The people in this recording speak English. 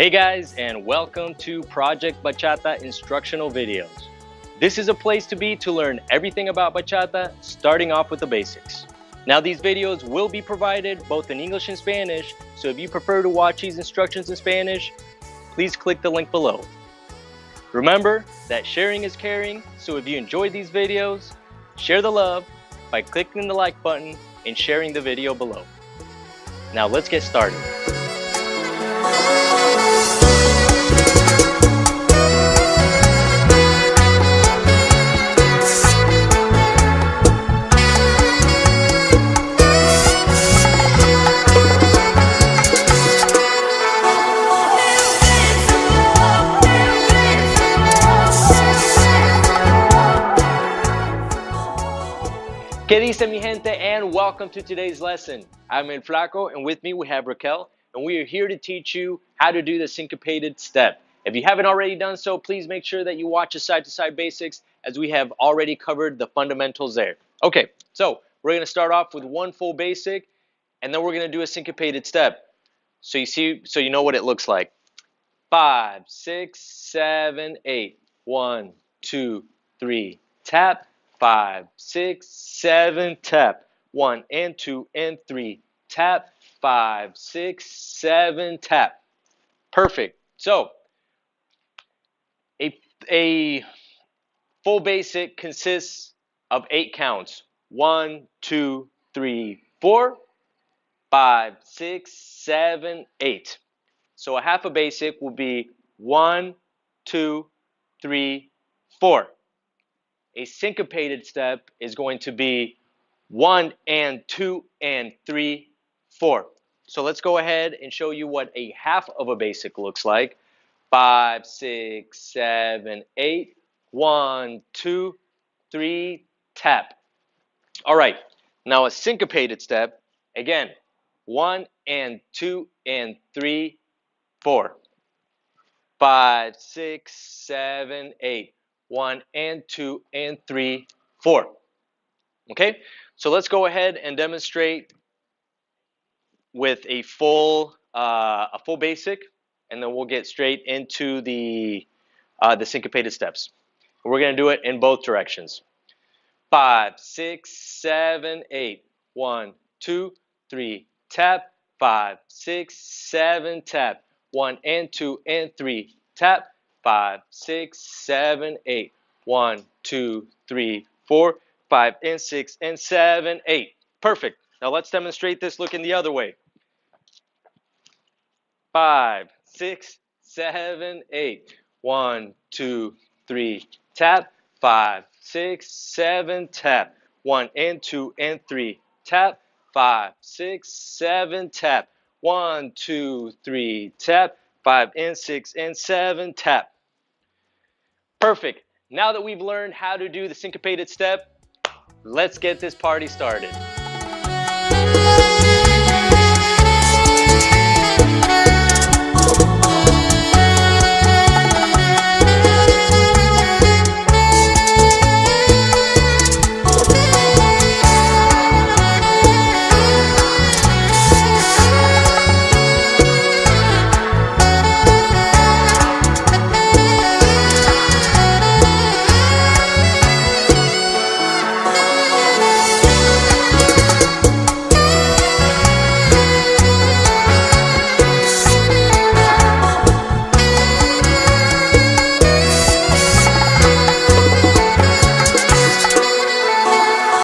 Hey guys, and welcome to Project Bachata instructional videos. This is a place to be to learn everything about bachata, starting off with the basics. Now these videos will be provided both in English and Spanish, so if you prefer to watch these instructions in Spanish, please click the link below. Remember that sharing is caring, so if you enjoyed these videos, share the love by clicking the like button and sharing the video below. Now let's get started. ¿Qué dice mi gente? And welcome to today's lesson. I'm El Flaco, and with me we have Raquel, and we are here to teach you how to do the syncopated step. If you haven't already done so, please make sure that you watch the side-to-side basics, as we have already covered the fundamentals there. Okay, so we're going to start off with one full basic, and then we're going to do a syncopated step. So you know what it looks like. 5, 6, 7, 8. 1, 2, 3, tap. 5, 6, 7, tap. 1 and 2 and 3, tap. 5, 6, 7, tap. Perfect. So a full basic consists of 8 counts. 1, 2, 3, 4, 5, 6, 7, 8. So a half a basic will be 1, 2, 3, 4. A syncopated step is going to be 1 and 2 and 3, 4. So let's go ahead and show you what a half of a basic looks like. 5, 6, 7, 8. 1, 2, 3, tap. All right. Now a syncopated step, again, 1 and 2 and 3, 4. 5, 6, 7, 8. 1 and 2 and 3, 4. Okay, so let's go ahead and demonstrate with a full basic, and then we'll get straight into the syncopated steps. We're going to do it in both directions. 5, 6, 7, 8. 1, 2, 3, tap. 5, 6, 7, tap. 1 and 2 and 3, tap. 5, 6, 7, 8. 1, 2, 3, 4, 5, and 6, and 7, 8. Perfect. Now let's demonstrate this looking the other way. 5, 6, 7, 8. 1, 2, 3, tap. 5, 6, 7, tap. 1 and 2 and 3, tap. 5, 6, 7, tap. 1, 2, 3, tap. 5 and 6 and 7, tap. Perfect. Now that we've learned how to do the syncopated step, let's get this party started.